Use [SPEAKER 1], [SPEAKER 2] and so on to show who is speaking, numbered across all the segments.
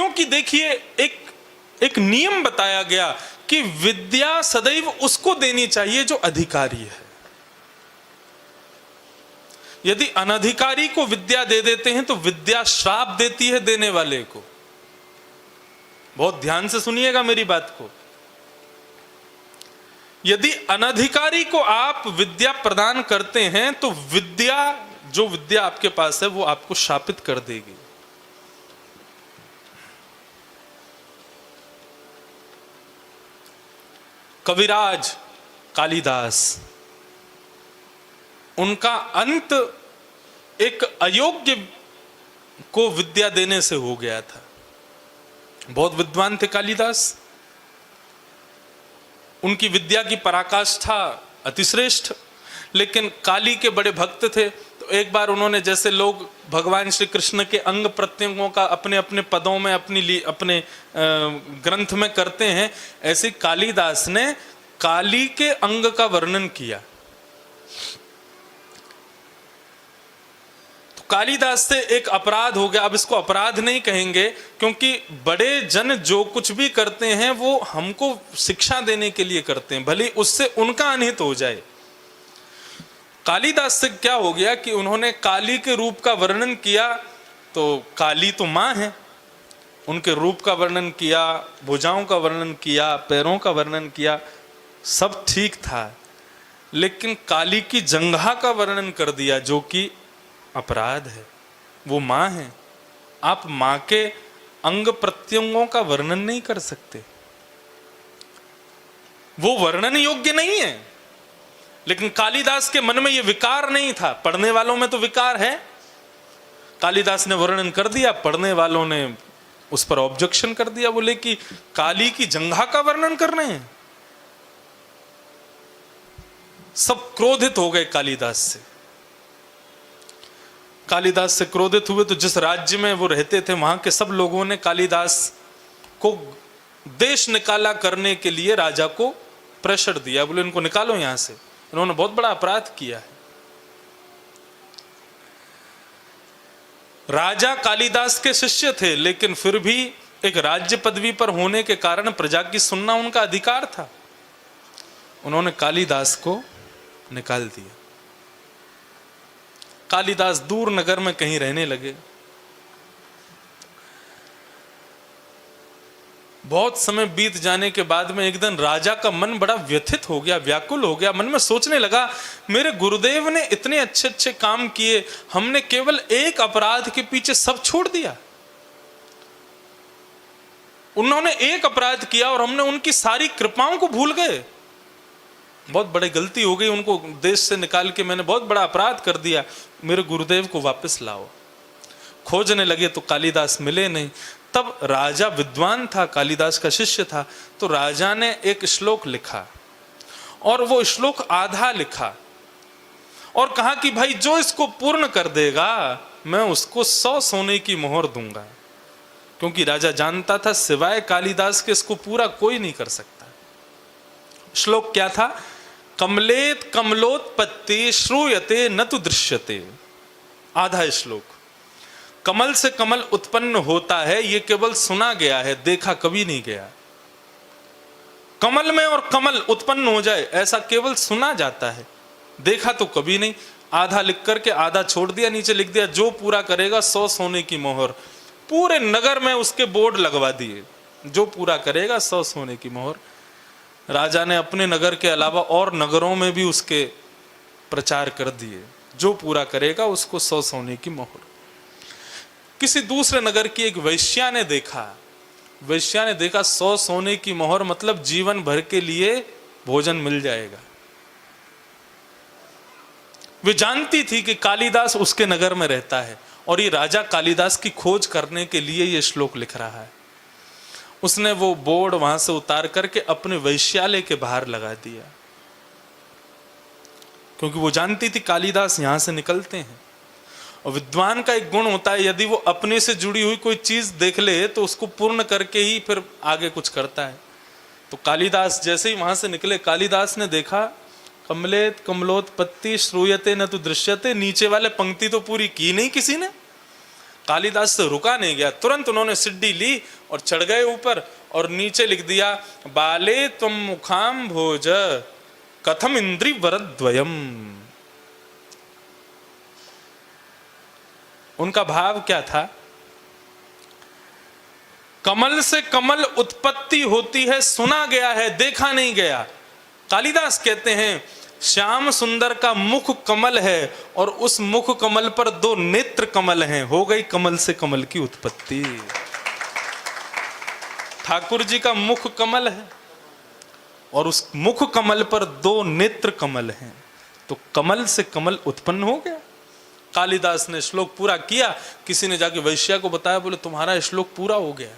[SPEAKER 1] क्योंकि देखिए एक नियम बताया गया कि विद्या सदैव उसको देनी चाहिए जो अधिकारी है। यदि अनधिकारी को विद्या दे देते हैं तो विद्या श्राप देती है देने वाले को। बहुत ध्यान से सुनिएगा मेरी बात को। यदि अनधिकारी को आप विद्या प्रदान करते हैं तो जो विद्या आपके पास है वो आपको शापित कर देगी। कविराज कालिदास, उनका अंत एक अयोग्य को विद्या देने से हो गया था। बहुत विद्वान थे कालिदास, उनकी विद्या की पराकाष्ठा अतिश्रेष्ठ, लेकिन काली के बड़े भक्त थे। तो एक बार उन्होंने, जैसे लोग भगवान श्री कृष्ण के अंग प्रत्यंगों का अपने अपने पदों में अपने ग्रंथ में करते हैं, ऐसे कालिदास ने काली के अंग का वर्णन किया। कालिदास से एक अपराध हो गया। अब इसको अपराध नहीं कहेंगे, क्योंकि बड़े जन जो कुछ भी करते हैं वो हमको शिक्षा देने के लिए करते हैं, भले उससे उनका अनहित हो जाए। कालिदास से क्या हो गया कि उन्होंने काली के रूप का वर्णन किया, तो काली तो माँ है, उनके रूप का वर्णन किया, भुजाओं का वर्णन किया, पैरों का वर्णन किया, सब ठीक था, लेकिन काली की जंघा का वर्णन कर दिया, जो कि अपराध है। वो मां है, आप मां के अंग प्रत्यंगों का वर्णन नहीं कर सकते, वो वर्णन योग्य नहीं है। लेकिन कालिदास के मन में ये विकार नहीं था। पढ़ने वालों में तो विकार है। कालिदास ने वर्णन कर दिया, पढ़ने वालों ने उस पर ऑब्जेक्शन कर दिया, बोले कि काली की जंघा का वर्णन कर रहे हैं। सब क्रोधित हो गए कालिदास से। कालिदास से क्रोधित हुए तो जिस राज्य में वो रहते थे वहां के सब लोगों ने कालिदास को देश निकाला करने के लिए राजा को प्रेशर दिया, बोले इनको निकालो यहां से, इन्होंने बहुत बड़ा अपराध किया है। राजा कालिदास के शिष्य थे, लेकिन फिर भी एक राज्य पदवी पर होने के कारण प्रजा की सुनना उनका अधिकार था। उन्होंने कालिदास को निकाल दिया। कालिदास दूर नगर में कहीं रहने लगे। बहुत समय बीत जाने के बाद में एक दिन राजा का मन बड़ा व्यथित हो गया, व्याकुल हो गया। मन में सोचने लगा, मेरे गुरुदेव ने इतने अच्छे अच्छे काम किए, हमने केवल एक अपराध के पीछे सब छोड़ दिया। उन्होंने एक अपराध किया और हमने उनकी सारी कृपाओं को भूल गए। बहुत बड़ी गलती हो गई, उनको देश से निकाल के मैंने बहुत बड़ा अपराध कर दिया, मेरे गुरुदेव को वापस लाओ। खोजने लगे तो कालिदास मिले नहीं। तब राजा विद्वान था, कालिदास का शिष्य था, तो राजा ने एक श्लोक लिखा और वो श्लोक आधा लिखा और कहा कि भाई जो इसको पूर्ण कर देगा मैं उसको 100 सोने की मोहर दूंगा। क्योंकि राजा जानता था सिवाय कालिदास के इसको पूरा कोई नहीं कर सकता। श्लोक क्या था? कमलेत कमलोत्पत्ति श्रूयते न तु दृश्यते। आधा श्लोक, कमल से कमल उत्पन्न होता है ये केवल सुना गया है, देखा कभी नहीं गया। कमल में और कमल उत्पन्न हो जाए ऐसा केवल सुना जाता है, देखा तो कभी नहीं। आधा लिख करके आधा छोड़ दिया, नीचे लिख दिया जो पूरा करेगा 100 सोने की मोहर। पूरे नगर में उसके बोर्ड लगवा दिए, जो पूरा करेगा 100 सोने की मोहर। राजा ने अपने नगर के अलावा और नगरों में भी उसके प्रचार कर दिए, जो पूरा करेगा उसको 100 सोने की मोहर। किसी दूसरे नगर की एक वैश्या ने देखा, 100 सोने की मोहर मतलब जीवन भर के लिए भोजन मिल जाएगा। वे जानती थी कि कालिदास उसके नगर में रहता है और ये राजा कालिदास की खोज करने के लिए ये श्लोक लिख रहा है। उसने वो बोर्ड वहां से उतार करके अपने वैश्यालय के बाहर लगा दिया, क्योंकि वो जानती थी कालिदास यहां से निकलते हैं। और विद्वान का एक गुण होता है, यदि वो अपने से जुड़ी हुई कोई चीज देख ले तो उसको पूर्ण करके ही फिर आगे कुछ करता है। तो कालिदास जैसे ही वहां से निकले, कालिदास ने देखा कमलेत कमलोत्पत्ति श्रूयते न तु दृश्यते। नीचे वाले पंक्ति तो पूरी की नहीं किसी ने। कालिदास से रुका नहीं गया, तुरंत उन्होंने सिड्डी ली और चढ़ गए ऊपर और नीचे लिख दिया, बाले त्वं मुखाम भोज कथम इंद्रि वरद्वयम। उनका भाव क्या था? कमल से कमल उत्पत्ति होती है, सुना गया है, देखा नहीं गया। कालिदास कहते हैं श्याम सुंदर का मुख कमल है और उस मुख कमल पर 2 नेत्र कमल हैं, हो गई कमल से कमल की उत्पत्ति। ठाकुर जी का मुख कमल है और उस मुख कमल पर 2 नेत्र कमल हैं, तो कमल से कमल उत्पन्न हो गया। कालिदास ने श्लोक पूरा किया, किसी ने जाके वैश्या को बताया, बोले तुम्हारा श्लोक पूरा हो गया।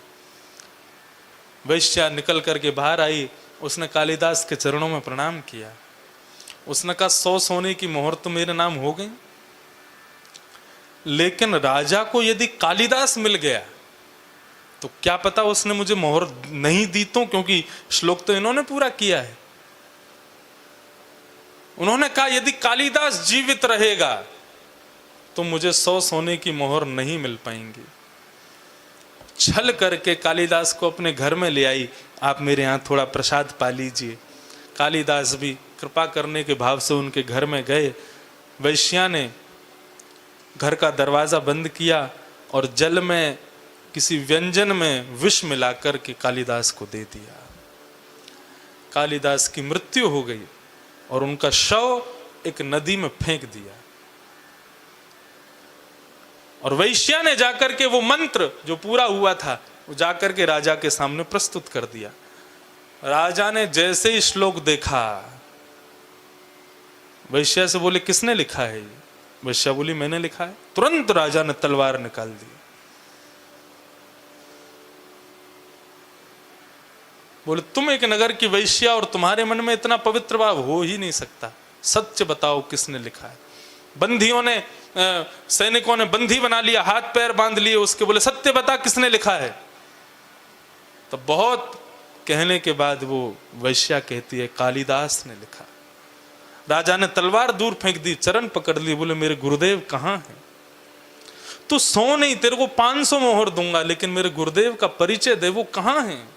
[SPEAKER 1] वैश्या निकल करके बाहर आई, उसने कालिदास के चरणों में प्रणाम किया। उसने कहा 100 सोने की मोहर तो मेरे नाम हो गई, लेकिन राजा को यदि कालिदास मिल गया तो क्या पता उसने मुझे मोहर नहीं दी, तो क्योंकि श्लोक तो इन्होंने पूरा किया है। उन्होंने कहा यदि कालिदास जीवित रहेगा तो मुझे 100 सोने की मोहर नहीं मिल पाएंगी। छल करके कालिदास को अपने घर में ले आई, आप मेरे यहाँ थोड़ा प्रसाद पा लीजिए। कालिदास भी कृपा करने के भाव से उनके घर में गए। वैश्या ने घर का दरवाजा बंद किया और जल में किसी व्यंजन में विष मिलाकर के कालिदास को दे दिया। कालिदास की मृत्यु हो गई और उनका शव एक नदी में फेंक दिया। और वैश्या ने जाकर के वो मंत्र जो पूरा हुआ था वो जाकर के राजा के सामने प्रस्तुत कर दिया। राजा ने जैसे ही श्लोक देखा, वैश्या से बोले किसने लिखा है ये? वैश्या बोली मैंने लिखा है। तुरंत राजा ने तलवार निकाल दी। बोले तुम एक नगर की वैश्या और तुम्हारे मन में इतना पवित्र भाव हो ही नहीं सकता, सच बताओ किसने लिखा है। बंदियों ने सैनिकों ने बंदी बना लिया, हाथ पैर बांध लिए उसके, बोले सत्य बता किसने लिखा है। तो बहुत कहने के बाद वो वैश्या कहती है कालिदास ने लिखा। राजा ने तलवार दूर फेंक दी, चरण पकड़ ली, बोले मेरे गुरुदेव कहाँ हैं? तू सो नहीं, तेरे को 500 मोहर दूंगा, लेकिन मेरे गुरुदेव का परिचय दे, वो कहाँ हैं?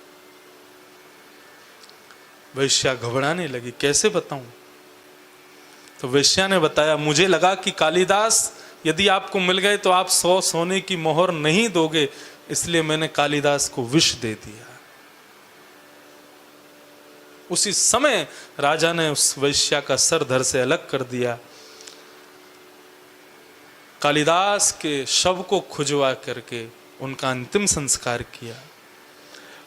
[SPEAKER 1] वैश्या घबराने लगी, कैसे बताऊं? तो वैश्या ने बताया, मुझे लगा कि कालिदास यदि आपको मिल गए तो आप 100 सोने की मोहर नहीं दोगे, इसलिए मैंने कालिदास को विष दे दिया। उसी समय राजा ने उस वैश्या का सर धड़ से अलग कर दिया। कालिदास के शव को खुजवा करके उनका अंतिम संस्कार किया।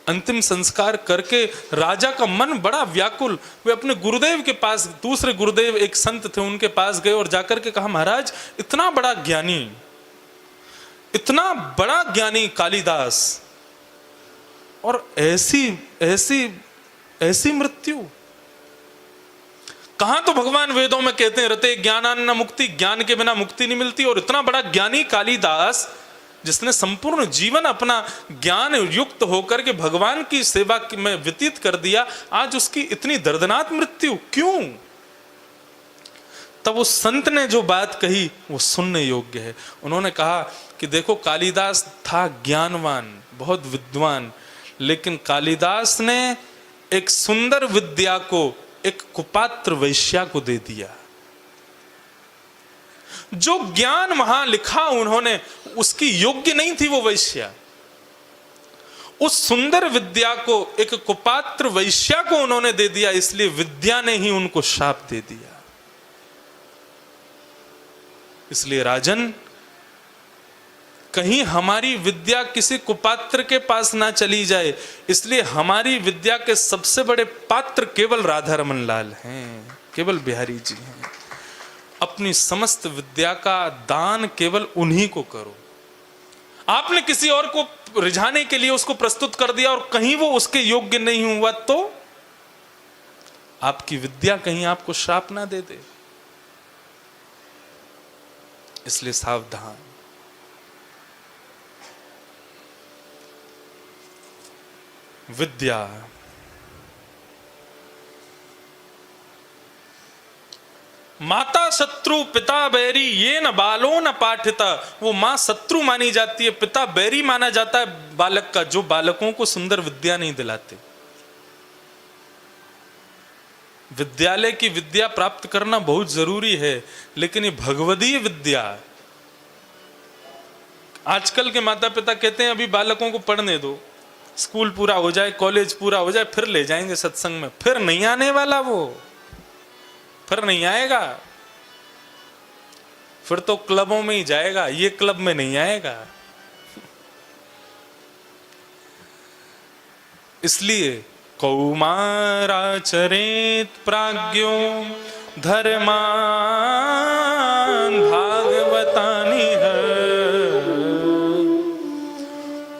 [SPEAKER 1] अंतिम संस्कार करके राजा का मन बड़ा व्याकुल, वे अपने गुरुदेव के पास, दूसरे गुरुदेव एक संत थे उनके पास गए और जाकर के कहा महाराज इतना बड़ा ज्ञानी, इतना बड़ा ज्ञानी कालिदास और ऐसी ऐसी ऐसी मृत्यु। कहां तो भगवान वेदों में कहते हैं रते ज्ञानान्न मुक्ति, ज्ञान के बिना मुक्ति नहीं मिलती, और इतना बड़ा ज्ञानी कालिदास जिसने संपूर्ण जीवन अपना ज्ञान युक्त होकर के भगवान की सेवा में व्यतीत कर दिया, आज उसकी इतनी दर्दनाक मृत्यु क्यों? तब उस संत ने जो बात कही वो सुनने योग्य है। उन्होंने कहा कि देखो कालिदास था ज्ञानवान, बहुत विद्वान, लेकिन कालिदास ने एक सुंदर विद्या को एक कुपात्र वैश्या को दे दिया। जो ज्ञान वहां लिखा उन्होंने, उसकी योग्य नहीं थी वो वैश्या। उस सुंदर विद्या को एक कुपात्र वैश्या को उन्होंने दे दिया, इसलिए विद्या ने ही उनको शाप दे दिया। इसलिए राजन, कहीं हमारी विद्या किसी कुपात्र के पास ना चली जाए, इसलिए हमारी विद्या के सबसे बड़े पात्र केवल राधा रमन लाल हैं, केवल बिहारी जी हैं। अपनी समस्त विद्या का दान केवल उन्हीं को करो। आपने किसी और को रिझाने के लिए उसको प्रस्तुत कर दिया और कहीं वो उसके योग्य नहीं हुआ तो आपकी विद्या कहीं आपको श्राप ना दे दे। इसलिए सावधान। विद्या माता शत्रु पिता बैरी ये न बालो न पाठिता। वो माँ शत्रु मानी जाती है, पिता बैरी माना जाता है बालक का, जो बालकों को सुंदर विद्या नहीं दिलाते। विद्यालय की विद्या प्राप्त करना बहुत जरूरी है, लेकिन ये भगवदीय विद्या, आजकल के माता पिता कहते हैं अभी बालकों को पढ़ने दो, स्कूल पूरा हो जाए, कॉलेज पूरा हो जाए, फिर ले जाएंगे सत्संग में। फिर नहीं आने वाला वो, फिर नहीं आएगा, फिर तो क्लबों में ही जाएगा, ये क्लब में नहीं आएगा। इसलिए कौमाराचरेत प्राज्ञो धर्मान् भागवतानि है।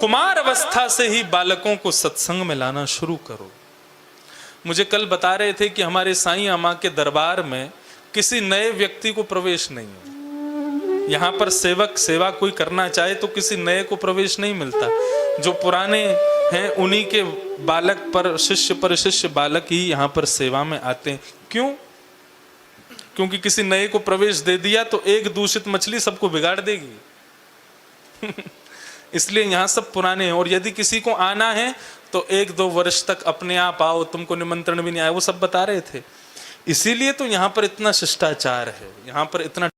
[SPEAKER 1] कुमार अवस्था से ही बालकों को सत्संग में लाना शुरू करो। मुझे कल बता रहे थे कि हमारे साईं अम्मा के दरबार में किसी नए व्यक्ति को प्रवेश नहीं है। यहाँ पर सेवक सेवा कोई करना चाहे तो किसी नए को प्रवेश नहीं मिलता। जो पुराने हैं उन्हीं के बालक पर शिष्य बालक ही यहाँ पर सेवा में आते हैं। क्यों? क्योंकि किसी नए को प्रवेश दे दिया तो एक दूषित मछली सबको बिगाड़ देगी। इसलिए यहाँ सब पुराने हैं। और यदि किसी को आना है तो 1-2 वर्ष तक अपने आप आओ, तुमको निमंत्रण भी नहीं आया, वो सब बता रहे थे। इसीलिए तो यहाँ पर इतना शिष्टाचार है, यहाँ पर इतना